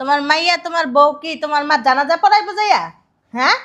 তোমার মাইয়া তোমার বউ কি তোমার মা জানাজা পড়াই বুঝাইয়া? হ্যাঁ,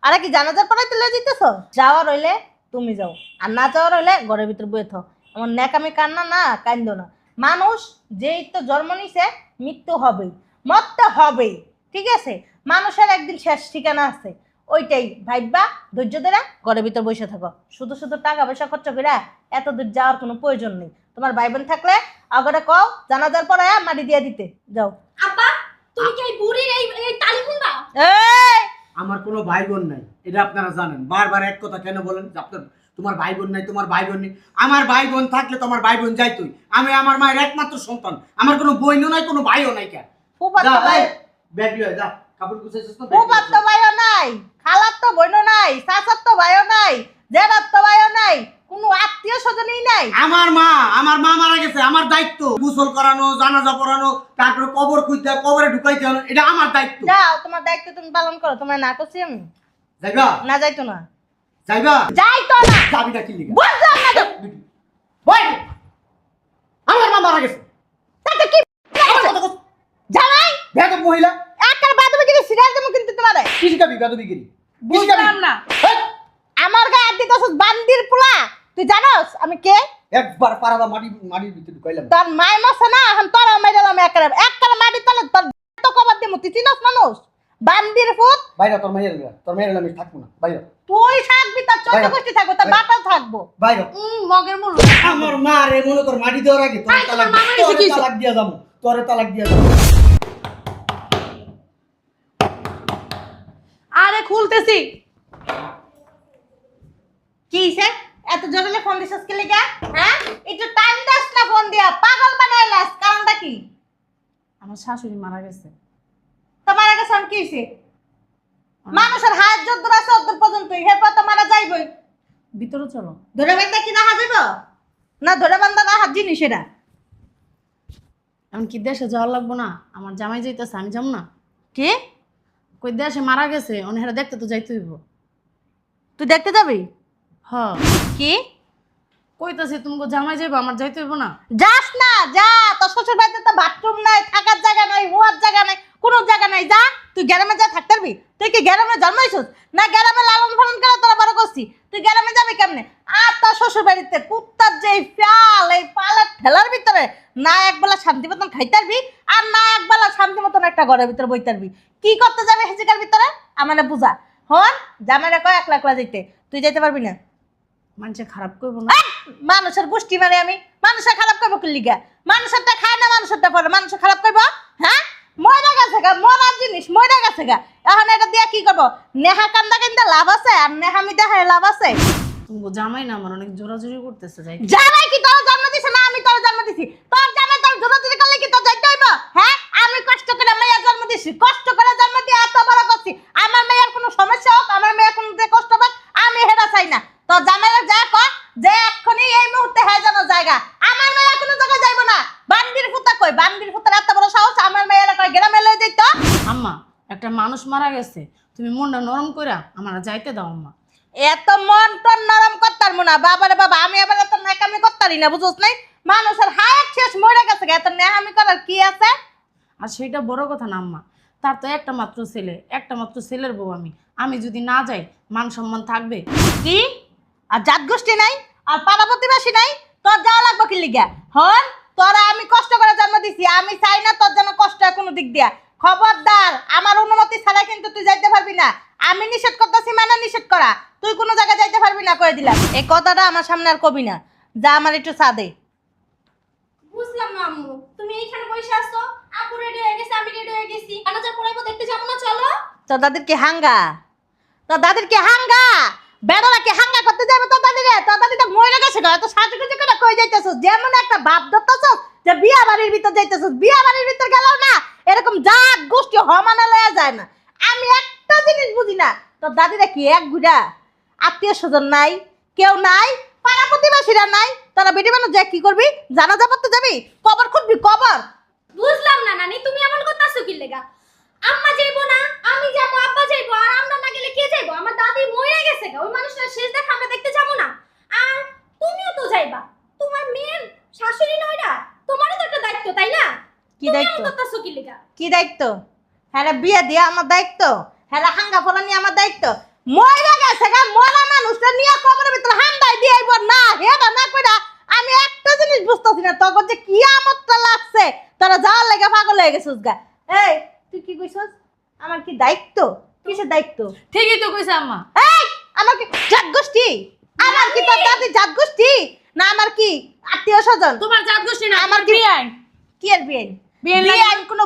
আরে কি জানাজা পড়াইতে লয়ে যেতেছো? যাওয়ার হইলে তুমি যাও, আর না যাওয়ার হইলে ঘরের ভিতর বয়ে থাও। এমন ন্যাকামি কান্না না কান্দো না। মানুষ যেই তো জন্ম নিছে মৃত্যু হবেই, মরতে হবেই, ঠিক আছে? মানুষের একদিন শেষ ঠিকানা আছে, ওইটাই ভাইবা ধৈর্য ধরে ঘরের ভিতর বসে থাকো। শুধু শুধু টাকা পয়সা খরচ করে এত দূর যাওয়ার কোনো প্রয়োজন নেই। তোমার ভাই বোন থাকলে আগরে কও জানাজার পরে মাটি দিয়ে দিতে যাও। আব্বা তুমি কি এই বুড়ির এই তালি খুলবা? এই আমার কোনো ভাই বোন নাই, এটা আপনারা জানেন। বারবার এক কথা কেন বলেন যে আপনার তোমার ভাই বোন নাই, তোমার ভাই বোন নেই? আমার ভাই বোন থাকলে তোমার ভাই বোন যাইতই। আমি আমার মায়ের একমাত্র সন্তান, আমার কোনো বোনও নাই, কোনো ভাইও নাই। কেন ফুফাতো ভাই, ব্যাগ লয়ে যা, কাপড় গুছাইছিস তো? ফুফাতো ভাইও নাই, খালার তো বোনও নাই, চাচার তো ভাইও নাই, জেঠার তো ভাইও নাই, কোনো আত্মীয় স্বজনই নাই। আমার মা মারা গেছে, আমার দায়িত্ব গোসল করানো, জানাজা পড়ানো, তারপরে কবর খুঁজতে, কবরে ঢুকাইতে হবে, এটা আমার দায়িত্ব। যাও, তোমার দায়িত্ব তুমি পালন করো। তোমার না করছি আমি? যাইবা না যাইতো না, যাইবা যাইতো না। চাবিটা কি লিখা? বুঝলাম না তো। ভাই আমার মা মারা গেছে। তাতে কি জামাই বেয়াদব মহিলা, একার বাদবে কি সিরিয়াল দেবো কিন্তু তোমারে। কি শিখাবি বেয়াদবিগিরি? বুঝলাম না। আমার গায়ে আদি তো বান্দির পোলা, তুই জানোস আমি কে? একবার পারাবা মাটির ভিতরে ঢুকাইলাম। তোর মাই মছে না, এখন তোর মাইরালাম একার মাটি তলে তোর তো কবার দিমু। তুই চিনস মানুষ বান্দির ফুট? বাইরে তোর মেয়ের আমি থাকবো না, বাইরে। তুই থাকবি, তোর চোদ্দ গোষ্ঠী থাকবো, তোর বাটাও থাকবো। বাইরে মগের মুল আমার মা রে মনে কর মাটি দেওয়ার আগে তোর তালাক দিয়া যাবো, তোরে তালাক দিয়া যাবো। আরে খুলতেছি। কি হইছে? এত জরুরি ফোন দিছস কি লাগা? হ্যাঁ, একটু টাইম দাস না ফোন দিয়া, পাগল বানাইলাস। কারণটা কি? আমার শাশুড়ি মারা গেছে। তোমার আগে সাম কি হইছে? মানুষের হাত যদ্দুর আছে অদ্দুর পর্যন্তই, এরপর তো মারা যাইবই। ভিতরে চলো। ধরে বান্ধা কি না হাজিব? না ধরে বান্ধা না হাত জিনিস এটা। এমন কি দেশে যাওয়ার লাগবো না? আমার জামাই যাইতেছে, আমি যাবো না? কি? কই দেশে মারা গেছে, অনেকরা দেখতে তো যাইতে হইব। তুই দেখতে যাবি? হ কি? কইতাছি তুমি জামাই যাইবো, আমার যাইতে হইব না? যাস না, যা। তোর শ্বশুর বাড়িতে তো বাথরুম নাই, থাকার জায়গা নাই, হওয়ার জায়গা নাই, কোনো জায়গা নাই। যা, তুই গ্রামে যা থাকতে পারবি? তুই কি গ্রামে জন্মাইছিস না গ্রামে লালন পালন করে তোরা বড় করছি? তুই গ্রামে যাবি কেমনে? আর তোর শ্বশুর বাড়িতে কুত্তার যে পাল, এই পালের ঠেলার ভিতরে না একবেলা শান্তি মতন খাইতে পারবি, আর না একবেলা শান্তি মতন একটা ঘরের ভিতরে বইতে পারবি। কি করতে যাবে হেজিকার ভিতরে আমার বুঝা। হন জামাইরা কয় একলা একলা যাইতে, তুই যাইতে পারবি না। মানুষে খারাপ করবো না? এই, মানুষের গোষ্ঠী মানে আমি মানুষের খারাপ করবো কি লিগা? মানুষেরটা খায় না, মানুষেরটা পরে মানুষের খারাপ করবো? হ্যাঁ, ময়রা গেছে গা, মরা জিনিস ময়রা গেছে গা। এখন এটা দিয়ে কি করবো? নেহা কান্দা কিনতে লাভ আছে, আর নেহামি দেখায় লাভ আছে? তুমি জামাই না আমার অনেক জোরাজুরি করতেছে, যাই। জামাই কি তোর জন্ম দিছে না আমি তোর জন্ম দিছি? তোর জামাই তোর জোরাজুরি করলে কি তোর যাইতে হইব? হ্যাঁ, আমি কষ্ট করে মেয়ের জন্ম দিছি, কষ্ট করে জন্ম দিয়ে এত বড় করছি। আমার মেয়ের কোনো সমস্যা হোক, আমার মেয়ের কোনো যে কষ্ট পাক, আমি হেরা চাই না। তোর জামাইরা যা কর যে এক্ষুনি এই মুহূর্তে হয়ে যানো জায়গা, আমার মেয়ের কোনো জায়গায় যাইব না। বান্দির ফুতা কই? বান্দির ফুতার এত বড় সাহস আমার মেয়েরা কয় গ্রামে লয়ে যাইত? আম্মা, একটা মানুষ মারা গেছে, তুমি মনটা নরম কইরা আমার যাইতে দাও আম্মা। এত মন টন নরম করতার না বাবারে বাবা, আমি আবার এত নাকামি করতারি না, বুঝছ নাই? মানুষের হায়াত শেষ মরে গেছে, এত নেহামি করার কি আছে? আর সেটা বড় কথা না আম্মা, তার তো একটা মাত্র ছেলে, একটা মাত্র ছেলের বউ আমি। আমি যদি না যাই মান সম্মান থাকবে? কি? আর জাত গোষ্ঠী নাই, আর পাড়া প্রতিবেশী নাই, তোর যাওয়া লাগবে কি লিগা? হন তোরা আমি কষ্ট করে জন্ম দিছি, আমি চাই না তোর যেন কষ্ট হয় কোনো দিক দিয়া। খবরদার, আমার অনুমতি ছাড়া কিন্তু তুই যাইতে পারবি না। আমি নিষেধ করতেছি মানে নিষেধ করা, তুই কোনো জায়গায় যাইতে পারবি না কয়ে দিলাম। এই কথাটা আমার সামনে আর কবি না। যা, আমার একটু চা দে। বুঝলাম না আম্মু, তুমি এইখানে বসে আছো, আপু রেডি হয়ে গেছে, আমি রেডি হয়ে গেছি, আনাজার পড়াইবো, দেখতে যাবো না? চলো। তোর দাদির কি হাঙ্গা? তোর দাদির কি হাঙ্গা? বেড়ারা কি হাঙ্গা করতে যাবে তোর দাদি রে? তোর দাদি তো মরে গেছে গো, এত সাজুগুজু করে কই যাইতেছস? যেমন একটা ভাব ধরতেছস যে বিয়া বাড়ির ভিতর যাইতেছস। বিয়া বাড়ির ভিতর গেলেও না এরকম জাত গোষ্ঠী হমানা লয়া যায় না। আমি একটা জিনিস বুঝি না, তোর দাদিরা কি এক গুড়া আত্মীয় স্বজন নাই, কেউ নাই, পাড়া প্রতিবেশীরা নাই, তোরা বেটি মানুষ যা কি করবি? জানাজা পড়তে যাবি? কবর খুঁজবি? কবর? বুঝলাম না নানি, তুমি এমন করতেছো কি লেগা? আম্মা যাইবো না, আমি যাবো, আব্বা যাইবো, আর আমরা না গেলে কে যাইবো? আমার দাদি মরে গেছে গা, ওই মানুষটার শেষ দেখা আমরা দেখতে যাবো না? আর তুমিও তো যাইবা, তোমার মেয়ের শাশুড়ি নয়রা, তোমারও তো একটা দায়িত্ব, তাই না? কি তুমি দায়িত্ব? এমন করতেছো কি লেগা? কি কি দায়িত্ব? হ্যাঁ বিয়ে দিয়ে আমার দায়িত্ব, হ্যাঁ হাঙ্গা ফলা নিয়ে আমার দায়িত্ব। ময়রা গেছে গা, মরা মানুষটা নিয়ে কবরের ভিতরে হান্দাই দিয়ে আইব না, হেটা না কইরা আমি একটা জিনিস বুঝতেছি না, তোর যে কি আমতটা লাগছে, তোরা যাওয়ার লেগে পাগল হয়ে গেছিস গা। এই তুই কি কইছস? আমার কি দায়িত্ব? কিসের দায়িত্ব? ঠিকই তো কইছে আম্মা। এই আমার কি জাত গোষ্ঠী? আমার কি তোর দাদি জাত গোষ্ঠী? না আমার কি আত্মীয় স্বজন? তোমার জাত গোষ্ঠী না, আমার আমার কি- বিয়ে। কি এর বিয়ে? বিয়ে বিয়ে লাগে- আমি কোনো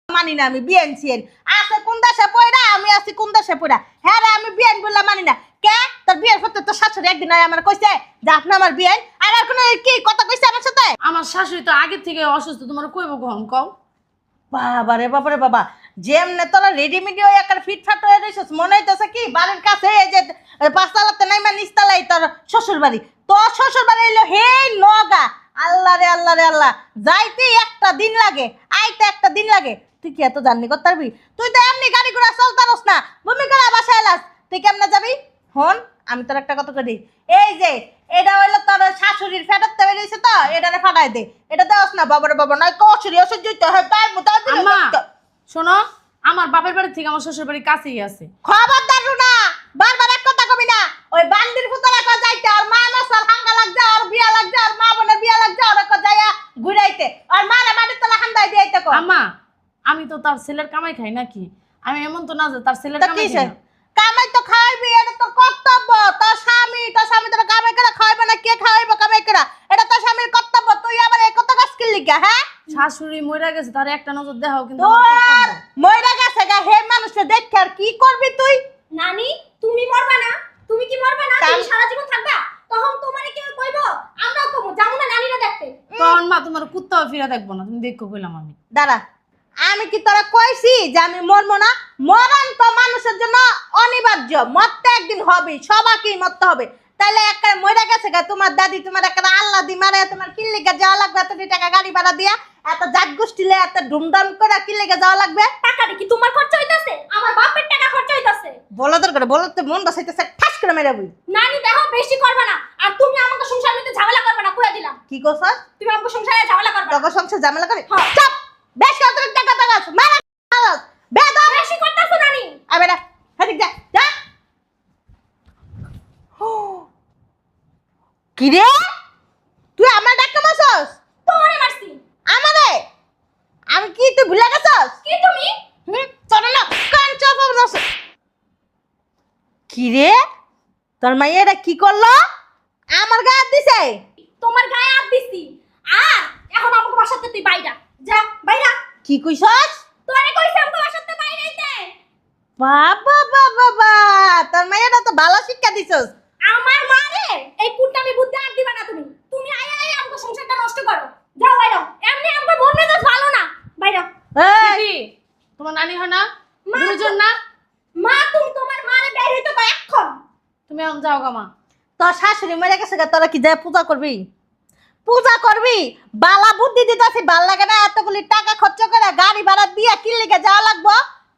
মানি না, আমি বিয়েন ছিয়েন আছে কোন দেশে পয়রা, আমি আছি কোন দেশে পয়রা। হ্যাঁ রে আমি বিয়েন বললাম মানি না। কে তোর বিয়ের করতে তোর শাশুড়ি একদিন আয় আমার কইছে যে আপনি আমার বিয়েন, আর কোনো কি কথা কইছে আমার সাথে? আমার শাশুড়ি তো আগে থেকে অসুস্থ, তোমার কইব কখন কও? বাবা রে বাবা রে বাবা, যেমনে তোরা রেডিমেড হয়ে একটা ফিটফাট হয়ে রইছিস, মনে হইতেছে কি বাড়ির কাছে এই যে পাঁচতলাতে নাইমা নিচতলাই তোর শ্বশুর বাড়ি। তোর শ্বশুর বাড়ি এলো হে নগা। আল্লাহ রে আল্লাহ রে আল্লাহ, যাইতে একটা দিন লাগে, আইতে একটা দিন লাগে। তুই কি এত জার্নি করতে পারবি? তুই তো এমনি গাড়ি ঘোড়া চলতারস না, বমি করে বাসায় এলাস, তুই কেমনে যাবি? হন আমি তোর একটা কথা কই, এই যে এটা হইলো তোর শাশুড়ির ফেটাতে বেরিয়েছে তো, এটারে ফাটাই দে। এটা দেওয়াস না বাবারে বাবা, নয় কচুরি অসহ্য হইতে হয় তাই মতো। আম্মা শোনো, আমার বাপের বাড়ি থেকে আমার শ্বশুর বাড়ি কাছেই আছে। খবরদার রুনা, বারবার এক কথা কবি না। ওই বান্দির ফুতরা কো যাইতে, আর মা মশার হাঙ্গা লাগছে, আর বিয়া লাগছে, আর মা বোনের বিয়া লাগছে, আর কো যাইয়া ঘুরাইতে, আর মা না বাড়ির তলা হান্দাই দিইতে কো। আম্মা আমি তো তার ছেলের কামাই খাই নাকি? আমি এমন তো না যে তার ছেলের তো কামাই কিসে খাই না। কামাই তো খাইবি, এটা তো কর্তব্য। তোর স্বামী তোর কামাই করে খাওয়াইবে না, কে খাওয়াইবে কামাই করে? এটা তোর স্বামীর কর্তব্য। তুই আবার এই কথা গাছ কি লিখা? হ্যাঁ শাশুড়ি মইরা গেছে, তার একটা নজর দেখাও কিন্তু আমার তোর কর্তব্য। মইরা গেছে গা, হে মানুষে দেখে আর কি করবি তুই? নানি তুমি মরবা না? তুমি কি মরবা না? তুমি কাম- সারা জীবন থাকবা? তখন তোমারে কেউ কইবো? আমরাও কমু, যাবো না নানিরা দেখতে। তখন মা তোমার কুত্তাও ফিরে দেখবো না, তুমি দেখো কইলাম আমি। দাঁড়া, আমি কি তোরা কইছি যে আমি মরবো না? মরণ তো মানুষের জন্য অনিবার্য, মরতে একদিন হবে, সবাইকেই মরতে হবে। তাইলে একটা মরে গেছে গা তোমার দাদি, তোমার একটা আল্লাহ দি মারে, তোমার কি লেগে যাওয়া লাগবে এত টাকা গাড়ি ভাড়া দিয়া, এত জাত গোষ্ঠীলে এত ধুমধাম করে কি লেগে যাওয়া লাগবে? টাকাটা কি তোমার খরচ হইতাছে? আমার বাপের টাকা খরচ হইতাছে। বলদের করে বলতে মন বসাইতেছে, ঠাস করে মেরে বই। নানি দেখো বেশি করবে না, আর তুমি আমাকে সংসার নিতে ঝামেলা করবে না, কইয়া দিলাম। কি করছস? তুমি আমাকে সংসারে ঝামেলা করবে না। তোর সংসার ঝামেলা করে? হ্যাঁ। চাপ, বেশ কত টাকা টাকা মারা বেদম। বেশি করতেছো নানি। আয় বেটা, হেদিক যা যা। কি রে, তুই আমার ডাক্তার মাসস? তোমারে মারছি। আমারে? আমি কি তুই ভুলে গেছস? কি তুমি? চল না কান চাপ বস। কি রে, তোর মাইয়াটা কি করলো? আমার গায়ে হাত দিছে? তোমার গায়ে হাত দিছি। আর এখন আমাকে বাসাতে তুই বাইরা যা, বাইরা। কি কইছস? তোরে কইছি আমাকে বাসাতে বাইরাইতে। বাবা বাবা বাবা, তোর মাইয়াটা তো ভালো শিক্ষা দিছস। আমার মারে এই কুটনামি বুদ্ধি আর দিবা না তুমি। তুমি আয়া আয়া আমাকে সংসারটা নষ্ট করো। যাও বাইরা, এমনি আমাকে মন মেজাজ ভালো না, বাইরা। এই কি তোমার নানি হয় না? মা দুজন না? মা তুমি তোমার মারে বের হইতে কয় এখন। তুমি এখন যাও গা মা। তোর শাশুড়ি মরে গেছে গা, তোরা কি যায় পূজা করবি? পূজা করবি? বালা বুদ্ধি দিতেছি, ভাল লাগে না এতগুলি টাকা খরচ করে গাড়ি ভাড়া দিয়ে কি লেগে যাওয়া লাগবো?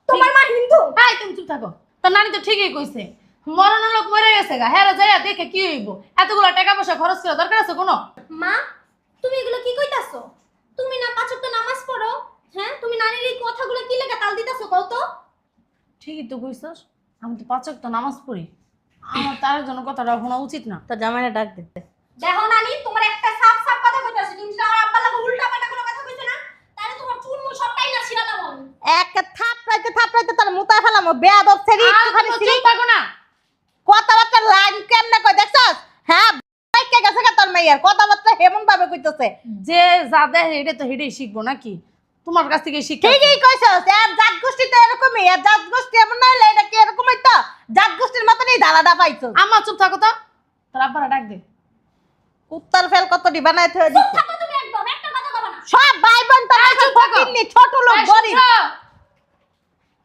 তোমার মা হিন্দু। এই তুমি চুপ থাকো, তোর নানি তো ঠিকই কইছে, মরণ লোক মরে গেছে গা, হ্যাঁ যাইয়া দেখে কি হইব? এতগুলো টাকা পয়সা খরচ করা দরকার আছে কোনো? মা তুমি এগুলো কি কইতাছো? তুমি না পাঁচ ওয়াক্ত নামাজ পড়ো? হ্যাঁ তুমি নানির এই কথাগুলো কি লাগা তাল দিতাছো কও তো? ঠিকই তো কইছস, আমি তো 5 ওয়াক্ত নামাজ পড়ি, আমার তার জন্য কথাটা শোনা উচিত না। তোর জামাইটা ডাক দে। দেখো নানি তোমার একটা সাফ সাফ কথা কইতাছো, তুমি যদি আমার আব্বার লাগে উল্টা পাল্টা কোনো কথা কইছো না, তাহলে তোমার চুল মুল সবটাই না ছিড়া দাও। একটা থাপড়াইতে তোর মুতা ফেলাম, বেয়াদব ছেড়ি আর একটুখানি তুমি ছিড়ি। চুপ থাকো না। কথাবার্তা লাইন কেমনে কই দেখছস? হ্যাঁ বাইকে গেছে গা তোর মাইয়ার কথাবার্তা হেমন ভাবে কইতেছে। যে যা দেয় এটা তো হেডেই শিখবো নাকি? তোমার কাছ থেকে শিখতে ঠিকই কইছস, এর জাত গোষ্ঠী তো এরকমই, এর জাত গোষ্ঠী এমন না হলে এটা কি এরকম হইতো? জাত গোষ্ঠীর মতনই ধারাটা পাইছস। আমার চুপ থাকো তো, তোর আব্বারা ডাক দে। উত্তর ফেল কতটি বানাই থয়ে দিছে। থাকো তুমি একদম একটা কথা কইবা না। সব ভাই বোন তোর এই চুপ থাকো। ফকিন্নি, ছোট লোক এই গরিব। শুনছো?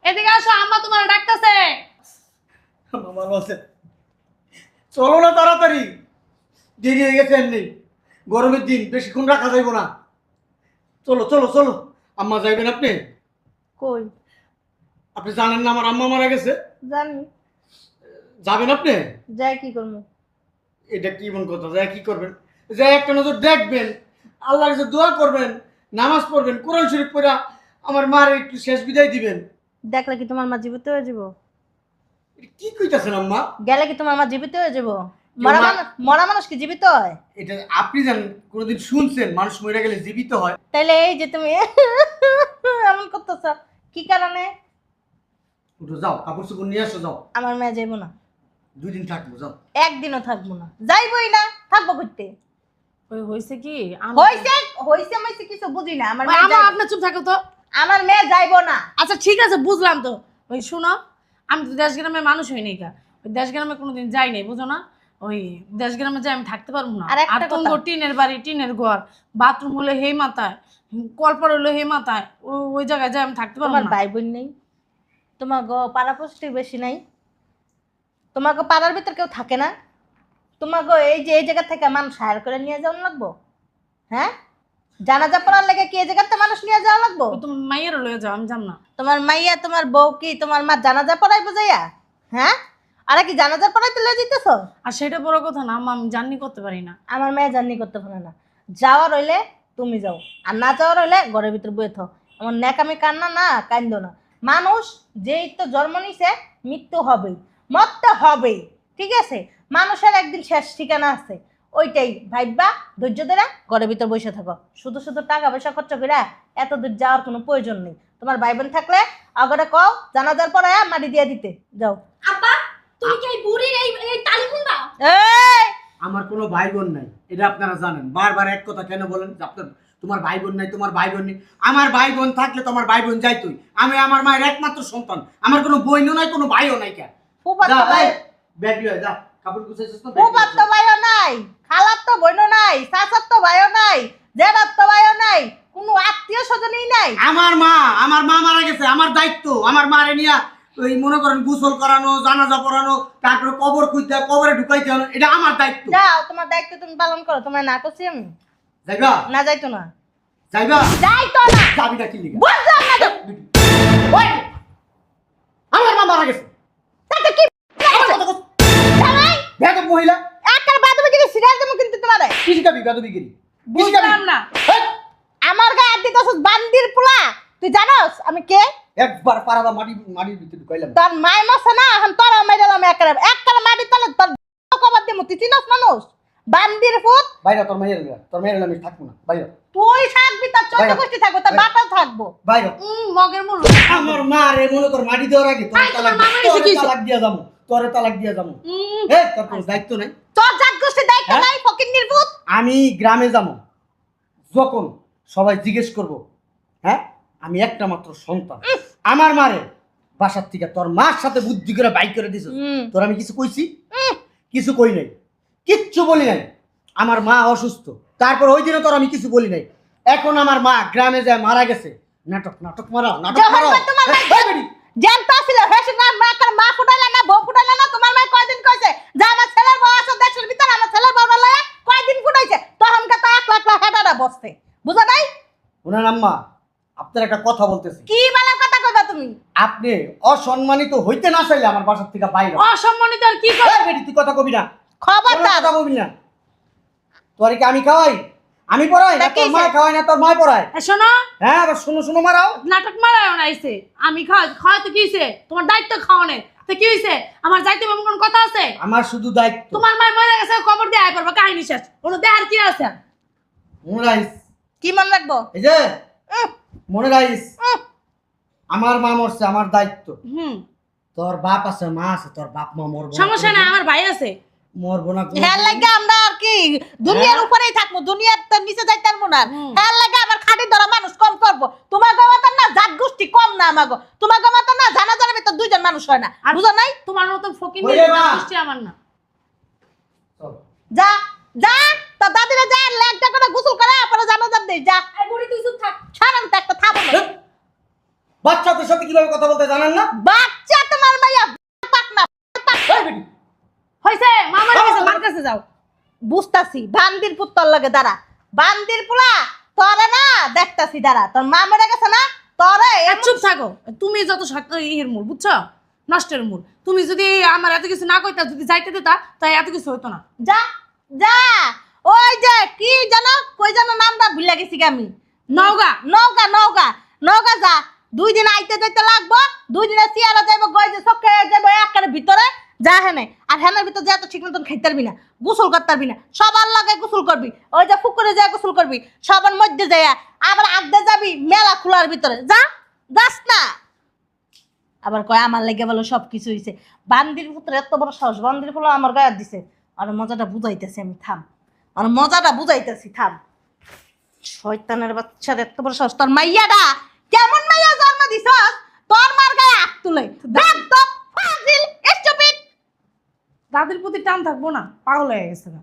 এদিকে আসো, আম্মা তোমার ডাকতেছে। আম্মা ভালো আছে? চলো না তাড়াতাড়ি, দেরি হয়ে গেছে এমনি, গরমের দিন বেশিক্ষণ রাখা যাইব না। চলো চলো চলো। আম্মা যাইবেন আপনি? কই আপনি জানেন না আমার আম্মা মারা গেছে? জানি, যাবেন আপনি? যাই কি করব? এটা কি মন কথা, যাই কি করবেন? যাই একটা নজর দেখবেন, আল্লাহর কাছে দোয়া করবেন, নামাজ পড়বেন, কোরআন শরীফ পড়া আমার মার একটু শেষ বিদায় দিবেন। দেখলে কি তোমার মা জীবিত হয়ে যাব? এটা কি কইতাছেন আম্মা? গেলে কি তোমার মা জীবিত হয়ে যাব? মা- মরা মানুষ কি জীবিত হয়? এটা আপনি জানেন, কোনোদিন শুনছেন মানুষ মরে গেলে জীবিত হয়? তাইলে এই যে তুমি এমন করতেছ কি কারণে? উঠো, যাও কাপড় চোপড় নিয়ে আসো, যাও। আমার মেয়ে যাইবো না, 2 দিন থাকবো, যাও। একদিনও থাকবো না, যাইবই না, থাকবো করতে। ওই হয়েছে কি হইছে হইছে মাইছে কিছু বুঝি না। আমার ওই মেয়ে আমার যাইবো- আপনি চুপ থাকো তো। আমার মেয়ে যাইবো না। আচ্ছা ঠিক আছে, বুঝলাম তো। ওই শোনো, আমি তো দেশ গ্রামে মানুষ হই নাই কা, ওই দেশ গ্রামে কোনোদিন যাই নাই, বুঝো না? ওই দেশ গ্রামে যাই আমি থাকতে পারবো না। আর একটা আর তোমার কথা। টিনের বাড়ি, টিনের ঘর, বাথরুম হলো হেই মাথায়, কলপার হলো হেই মাথায়, ওই জায়গায় যাই আমি থাকতে পারবো তোমার না। ভাই বোন নেই? তোমার পাড়াপড়শি বেশি নাই? তোমার পাড়ার ভিতর কেউ থাকে না? তোমার এই যে এই জায়গা থেকে মানুষ হায়ার করে নিয়ে যাওয়া লাগবো? হ্যাঁ, জানাজা পড়ার লেগে কি এই জায়গাতে মানুষ নিয়ে যাওয়া লাগবো? ওই তোমার মাইয়েরও লয়ে যাও, আমি জান না। তোমার মাইয়া তোমার বউ কি তোমার মা জানাজা পড়াই বুঝাইয়া? হ্যাঁ, আরে কি জানাজা পড়াইতে লয়ে যেতেছ? আর সেটা বড় কথা না আম্মা, আমি জার্নি করতে পারি না। আমার মেয়ে জার্নি করতে পারে না। যাওয়ার হইলে তুমি যাও, আর না যাওয়ার হইলে ঘরের ভিতর বয়ে থাও। এমন ন্যাকামি কান্না না, কান্দো না। মানুষ যেই তো জন্ম নিছে, মৃত্যু হবেই, মরতে হবেই, ঠিক আছে? মানুষের একদিন শেষ ঠিকানা আছে, ওইটাই ভাইবা ধৈর্য ধরে ঘরের ভিতর বসে থাকো। শুধু শুধু টাকা পয়সা খরচ করে এত দূর যাওয়ার কোনো প্রয়োজন নেই। তোমার ভাই বোন থাকলে আগরে কও জানাজার পরে মাটি দিয়ে দিতে যাও। আব্বা তুমি কি এই বুড়ির এই তালি শুনবা? এই আমার কোনো ভাই বোন নাই, এটা আপনারা জানেন। বারবার এক কথা কেন বলেন যে আপনার তোমার ভাই বোন নাই, তোমার ভাই বোন নেই? আমার ভাই বোন থাকলে তোমার ভাই বোন যাইতোই। আমি আমার মায়ের একমাত্র সন্তান, আমার কোনো বোনও নাই, কোনো ভাইও নাই। কে ফুফাতো ভাই, ব্যাগ লয়ে যা, কাপড় গুছাইছিস না? ফুফাতো ভাইও নাই, খালার তো বোনও নাই, চাচার তো ভাইও নাই, জেঠার তো ভাইও নাই, কোনো আত্মীয় স্বজনই নাই। আমার মা মারা গেছে, আমার দায়িত্ব আমার মারে নিয়ে ওই মনে করেন গোসল করানো, জানাজা পড়ানো, তারপরে কবর খুঁজতে, কবরে ঢুকাইতে হবে, এটা আমার দায়িত্ব। যাও, তোমার দায়িত্ব তুমি পালন করো। তোমার না করছি আমি? যাইবা? না যাইতো না, যাইবা? যাইতো না। যাবি না কি লিগা? বুঝলাম না তো। ওই, আমার মা মারা গেছে। তাতে কি জামাই? বেয়াদব মহিলা। একবার বাদবে গিয়ে সিরিয়াল দেবো কিন্তু তোমারে। কি শিখাবি বেয়াদবিগিরি? কি শিখাবি? বুঝলাম না। হেই, আমার গায়ে হাত দিতেছস বান্দির পোলা। তুই জানোস আমি কে? একবার পারাদা মাটির ভিতরে ঢুকাইলাম। তোর মায় মরছে না, এখন তোর মাইরালাম একবারে মাটি তলে তোর কবর দিমু। তুই চিনস মানুষ? বান্দির ফুট। বাইরে তোর মেয়ের আমি থাকবো না, বাইরে তুই থাকবি, তোর চোদ্দ বাইরে। গোষ্ঠী থাকবো, তোর বাইরে। বাটাও থাকবো। বাইরে। মগের মূল। আমার মা রে মনে কর মাটি দেওয়ার আগে তোর আই, তোমার মা মারা গেছে, তালাক কি হইছে? তালাক দিয়া যাবো, তোরে তালাক দিয়া যাবো। তোর কোনো দায়িত্ব নাই। তোর জাত গোষ্ঠীর দায়িত্ব হ্যাঁ? নাই, ফকিন্নির ফুট। আমি গ্রামে যাবো, যখন সবাই জিজ্ঞেস করব, হ্যাঁ আমি একটা মাত্র সন্তান, আমার মারে বাসার থেকে তোর মার সাথে বুদ্ধি করে বাইক করে দিছ। তোর আমি কিছু কইছি? কিছু কই নাই, কিচ্ছু বলি নাই। আমার মা অসুস্থ, তারপর ওই দিনে তোর আমি কিছু বলি নাই। এখন আমার মা গ্রামে যায় মারা গেছে, নাটক মারাও, নাটক যখন মারাও। বা তোমার এই, এই বেটি, জানতা ছিল হেসে না মা ফুটাইলা না বউ ফুটাইলা না। তোমার মাই কয়দিন কইছে যে আমার ছেলের বউ আছে দেশের ভিতরে, আমার ছেলের বউরা লয়া কয়দিন ফুটাইছে? তখন কা তো এক লাখ হেটাটা বসতে, বুঝা নাই? ওনার আম্মা আপনার একটা কথা বলতেছি। কি বেলা কথা কইবা তুমি? আপনি অসম্মানিত হইতে না চাইলে আমার বাসার থেকে বাইরে হও। অসম্মানিত আর কি করে? এই বেটি, তুই কথা কবি না, কোনো খবরদার। কথা কবি না। তোর কি আমি খাওয়াই? আমি পড়াই না? তা কি তোর মা হইছে? খাওয়াই না তোর মা পড়ায়? এ শোনো, হ্যাঁ, আবার শুনো মারাও। নাটক মারায় না আইছে। আমি খাওয়া তো কি হইছে? তোমার দায়িত্ব খাওয়ানে। তো কি হইছে? আমার যাইতে এমন কোন কথা আছে? আমার শুধু দায়িত্ব। তোমার মা মরে গেছে, খবর দিয়ে আয় পড়বা, কাহিনী শেষ। কোনো দেহার কি আছে? মনে রাখিস, কি মনে রাখবো? এই যে উহ, মনে রাখিস, উহ। আমার মা মরছে, আমার দায়িত্ব। হুম, তোর বাপ আছে, মা আছে, তোর বাপ মা মরবো না সমস্যা নাই, কোনোদিন। আমার ভাই আছে। মরবো না কোনোদিন। হ্যাঁ লাগে আমরা আর কি দুনিয়ার হ্যাঁ? উপরেই থাকবো, দুনিয়ার তো নিচে যাইতে পারবো না। হুম। হ্যাঁ লাগে আমার খাটি ধরা মানুষ কম করবো। তোমার গমাতা না জাত গোষ্ঠী কম না, আমাগো তোমার গমাতা না জানাজার ভিতর দুইজন মানুষ হয় না, আর বুঝো নাই? তোমার মতন ফকির ওরে মা। দৃষ্টি আমার না। চল। যা যা, তোর দাদিরা যা লেগটা করে গোসল করে পরে জানাজার দেই যা। এই বুড়ি তুই চুপ থাক। ছাড়ান তো একটা থামো না। বাচ্চাদের সাথে কিভাবে কথা বলতে জানেন না? বাচ্চা তোমার মাইয়া পাক না। এই বেটি, হইছে, মা মরে গেছে, মার কাছে যাও। বুঝতাছি বান্দির পুত্তর লাগে দাঁড়া, বান্দির পুলা তোরে না দেখতাছি দাঁড়া। তোর মা মরে গেছে না, তোরে আর চুপ থাকো। তুমি যত ইয়ের মূল, বুঝছো? নষ্টের মূল। তুমি যদি আমার এত কিছু না কইতা, যদি যাইতে দিতা, তাই এত কিছু হতো না। যা যা। ওই যে কি জানো কই জানো নামটা ভুলে গেছি কি আমি। নওগাঁ। নওগাঁ নৌকা যা 2 দিন আইতে যাইতে লাগবো 2 দিনে সিয়ারা যাইবো গইজে সকে যাইবো একের ভিতরে যা হেনে আর হেনের ভিতর যা তো ঠিক মতন খাইতে পারবি না গোসল করতে পারবি না সবার লাগে গোসল করবি ওই যে পুকুরে যা গোসল করবি সবার মধ্যে যাইয়া আবার আগদে যাবি মেলা খোলার ভিতরে যা যাস না আবার কয় আমার লেগে বলো সব কিছু হইছে বান্দির পুত্র এত বড় সাহস বান্দির ফুলো আমার গায়ে দিছে আর মজাটা বুঝাইতেছি আমি থাম আর মজাটা বুঝাইতেছি থাম শয়তানের বাচ্চার এত বড় সাহস তোর মাইয়াটা কেমন মাইয়া জন্ম দিছস তোর মার গায়ে হাত তুলে একদম ফাজিল স্টুপিড দাদির প্রতি টান থাকবো না পাগল হয়ে গেছে না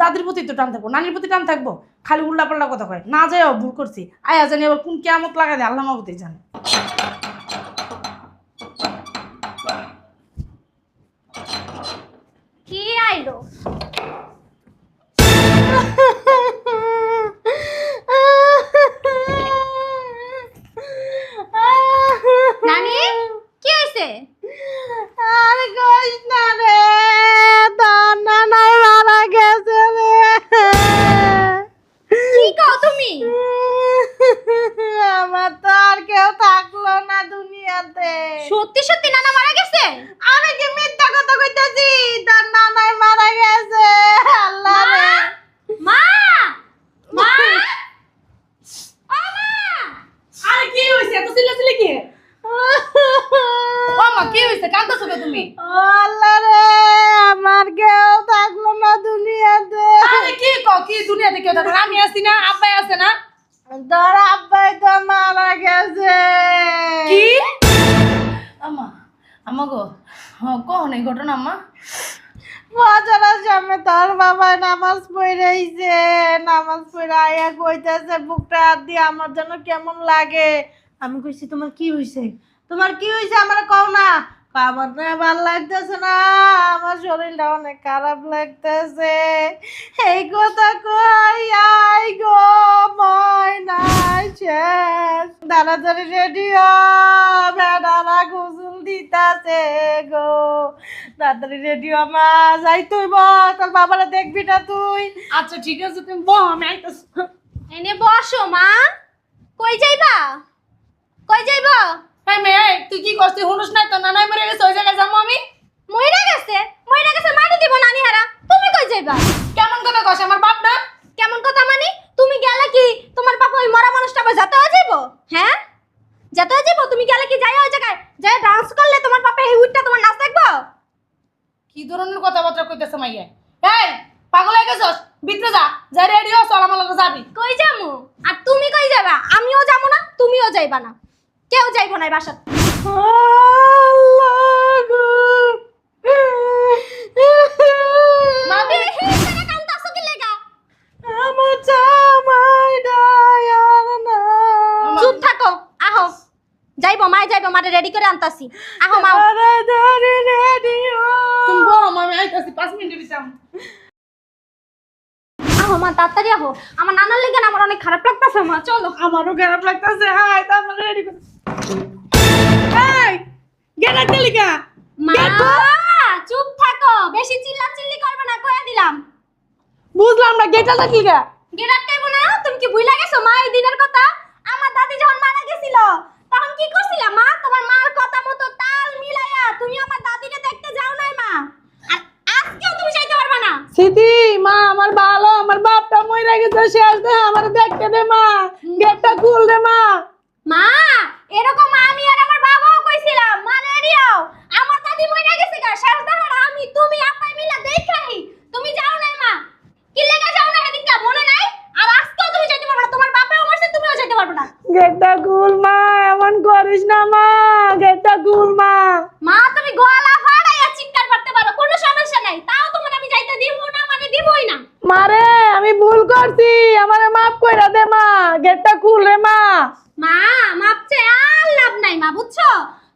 দাদির প্রতি তো টান থাকবো নানির প্রতি টান থাকবো খালি উল্টা পাল্টা কথা কয় না যাই ভুল করছি আয়া জানি আবার কোন কেমত লাগাই দেয় আল্লাহ মাহবুতেই জানে কি আইলো নানি কি হইছে আর কইস না রে তোর নানাই মারা গেছে রে কি কও তুমি আমার তো আর কেউ থাকলো না দুনিয়াতে সত্যি সত্যি নানা মারা গেছে আমি কি মিথ্যা কথা কইতাছি তোর নানাই মারা গেছে আল্লাহ রে মা মা ও মা আরে কি হইছে এত চিল্লাচিল্লি কি ও মা কি হইছে কাঁদতেছো কে তুমি ও আল্লাহ রে আমার কেউ থাকলো না দুনিয়াতে আরে কি কও কি দুনিয়াতে কেউ থাকে না? আমি আছি না আব্বাই আছে না তোর আব্বাই তো মারা গেছে কি আম্মা আম্মা গো কখন এই ঘটনা আম্মা বাজারের সামনে তোর বাবা নামাজ পড়াইছে নামাজ পড়ে আয়া কইতেছে বুকটা হাত দিয়ে আমার জন্য কেমন লাগে আমি কইছি তোমার কি হইছে তোমার কি হইছে আমার কও না আমার না ভালো লাগতেছে না আমার শরীরটা অনেক খারাপ লাগতেছে এই কথা কই আই গো ময়না শেষ তাড়াতাড়ি রেডিও বেড়ারা গোসল দিতাছে গো তাড়াতাড়ি রেডিও মা যাই তুই তোর বাবারা দেখবি না তুই আচ্ছা ঠিক আছে তুমি বল আমি আইতাছি এনে বসো মা কই যাইবা কই যাইবা এই মেয়ে তুই কি করছিস হুনুস নাই তো নানাই মরে গেছে ওই জায়গায় যাবো আমি মইরা গেছে মাটি দিব নানি হারা তুমি কই যাইবা কেমন কথা কস আমার বাপ না কেমন কথা মানে তুমি গেলে কি তোমার বাবা ওই মরা মানুষটা আবার যেতে হয়ে যাইবো হ্যাঁ যেতে হয়ে যাইবো তুমি গেলে কি যাই ওই জায়গায় যাই ডান্স করলে তোমার বাবা এই উইটটা তোমার নাচ দেখবো কি ধরনের কথাবার্তা কইতেছে মাইয়া এই পাগল হয়ে গেছস ভিতরে যা যা রেডি হ চল আমার লগে যাবি কই যামু আর তুমি কই যাবা আমিও যাবো না তুমিও যাইবা না কেউ যাইবো না এই বাসাতে আল্লাহ গো মামি হেইখানে কান্তাছো কি লাগা আমার জামাই ডায়ার না চুপ থাকো আহো যাইবো মাই যাইবো মারে রেডি করে আনতাছি আহো মা তাড়াতাড়ি রেডিও তুমি বল আমি আইতাছি 5 মিনিটের ভিতরে আহো মা তাড়াতাড়ি আহো আমার নানার লেগে না আমার অনেক খারাপ লাগতাছে মা চলো আমারও খারাপ লাগতেছে হাই তারপরে রেডি কর এই গেট আটকে লিখা মা চুপ থাকো বেশি চিল্লাচিল্লি করবে না কইয়া দিলাম বুঝলাম না গেট আটকে লিখা গেরাট কাইবো না তুমি কি ভুইলা গেছো মা এই দিনের কথা আমার দাদি যখন মারা গেছিল তখন কি করছিলা মা তোমার মার কথা মতো তাল মিলাইয়া তুমি আমার দাদিকে দেখতে যাও নাই মা আর আজকেও তুমি যাইতে পারবে না সিটি মা আমার ভালো আমার বাপটা মইরা গেছে শেষ দে আমার দেখতে দে মা গেটটা খুল দে মা মা এরকম আমি আর আমার বাবাও কইছিলাম মা রেডিও আমার দাদি মইরা গেছে গা শেষ দেখাটা আমি তুমি আপাই মিলা দেখাই তুমি যাও নাই মা কি লেগা যাও না এদিকে মনে নাই আর আজকেও তুমি যাইতে পারবে না তোমার বাবাও মরছে তুমিও যাইতে পারবে না গেটটা খুল মা এমন করিস না মা গেটটা খুল মা মা তুমি গলা ফাড়াইয়া চিৎকার করতে পারো কোনো সমস্যা নাই তাও তোমার আমি যাইতে দিব না মানে দিবই না মারে আমি ভুল করছি আমারে মাফ কইরা দে মা গেটটা খুল রে মা মা মাপছে আর লাভ নাই মা বুঝছো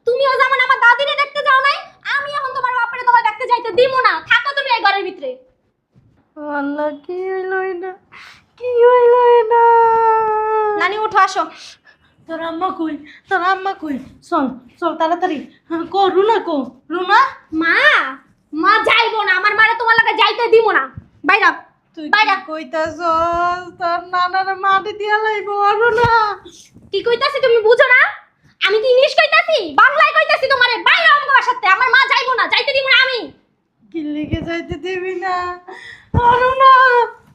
তুমিও যেমন আমার দাদিরে দেখতে যাও নাই আমি এখন তোমার বাপরে তোমার দেখতে যাইতে দিব না থাকো তুমি এই ঘরের ভিতরে আল্লাহ কি হইলো এটা কি হইলো এটা নানি উঠো আসো তোর আম্মা কই চল চল তাড়াতাড়ি কো রুনা রুনা মা মা যাইবো না আমার মারে তোমার লাগে যাইতে দিব না বাইরা তুই বাইরা। কি কইতাছস? তোর নানার মাটি দিয়া লাইব অরুণা। কি কইতাছি তুমি বুঝো না? আমি কি ইংলিশ কইতাছি, বাংলায় কইতাছি তোমারে। বাইরে আমার বাসাতে, আমার মা যাইবো না, যাইতে দিব না আমি। কি লিখে যাইতে দিবি না অরুণা?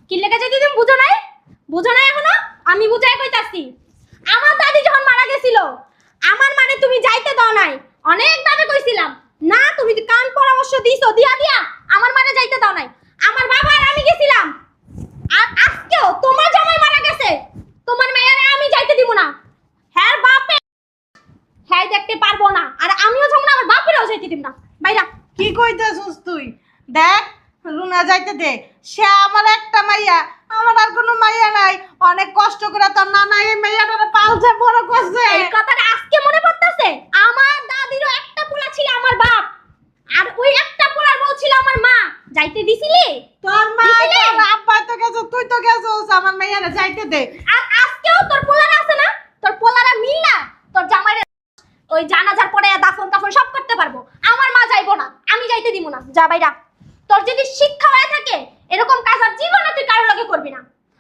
কি লেগে যাইতে তুমি বুঝো নাই? বুঝো নাই এখনো? আমি বুঝাই কইতাছি। আমার দাদি যখন মারা গেছিল, আমার মানে তুমি যাইতে দাও নাই। অনেক ভাবে কইছিলাম না, তুমি তো কান পরামর্শ দিছো, দিয়া দিয়া আমার মানে যাইতে দাও নাই। আমার বাবা আর আমি গেছিলাম, আর আজকেও তোমার জামাই মারা গেছে, তোমার মেয়েরে আমি যাইতে দিব না। হ্যাঁ বাপে হ্যাঁ দেখতে পারবো না, আর আমিও যাবো না, আমার বাপেরও যাইতে দিব না। বাইরা। কি কইতাছস তুই? দেখ রুনা যাইতে দে, সে আমার একটা মাইয়া, আমার আর কোনো মাইয়া নাই। অনেক কষ্ট করে তোর নানা এই মাইয়াটারে পালছে, বড় করছে। এই কথাটা আজকে মনে পড়তেছে। আমার দাদিরও একটা পোলা ছিল আমার বাপ, আর ওই একটা পোলার বউ ছিল আমার মা। যাইতে দিছিলি? তোর মা দিছিলে? তোর আব্বা তো গেছে, তুই তো গেছস। আমার মাইয়ারে যাইতে দে। আর আজকেও তোর পোলারা আছে না, তোর পোলারা মিল্লা তোর জামাইরে ওই জানাজার পরে দাফন কাফন সব করতে পারবো। আমার মা যাইবো না, আমি যাইতে দিব না। যা বাইরা। তোর যদি শিক্ষা হয়ে থাকে এরকম কাজ আর জীবনে তুই কারোর লগে করবি না।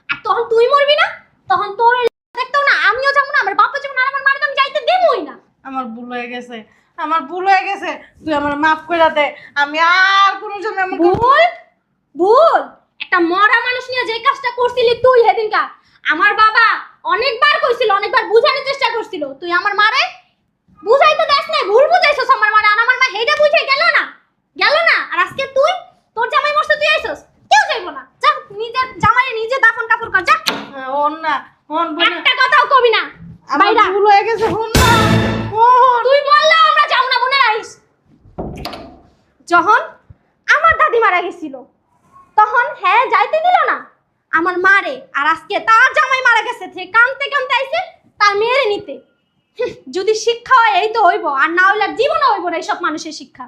আর তখন তুই মরবি না, তখন তোর দেখতেও না, আমিও যাবো না, আমার বাপা যাবো না, আর আমার মাকে আমি যাইতে দেবই না। আমার ভুল হয়ে গেছে, আমার ভুল হয়ে গেছে। তুই আমার মাফ করে দে। আমি আর কোনো সময় এমন করব না। ভুল ভুল একটা মরা মানুষ নিয়ে যে কাজটা করছিলি তুই সেদিনকা, আমার বাবা অনেকবার কইছিল, অনেকবার বুঝানোর চেষ্টা করছিল, তুই আমার মারে বুঝাইতে দেস না, ভুল বুঝাইছস আমার মারে। আর আমার মা হেইটা বুঝাই গেল না, গেল না। আর আজকে তুই তোর জামাই মরছে, তুই আইছস, কেউ যাইবো না। যা নিজের জামাইয়ে নিজে দাফন কাপড় কর, যা। হন না, হন বোন। একটা কথাও কবি না। আমার বাইরা। ভুল হয়ে গেছে, হন না, হন। তুই বললেও আমরা যাও না, মনে রাখিস। যখন আমার দাদি মারা গেছিল তখন হ্যাঁ যাইতে দিল না আমার মারে, আর আজকে তার জামাই মারা গেছে, সে কানতে কানতে আইছে তার মেয়েরে নিতে। যদি শিক্ষা হয় এই তো হইব, আর না হইলে আর জীবনে হইব না এইসব মানুষের শিক্ষা।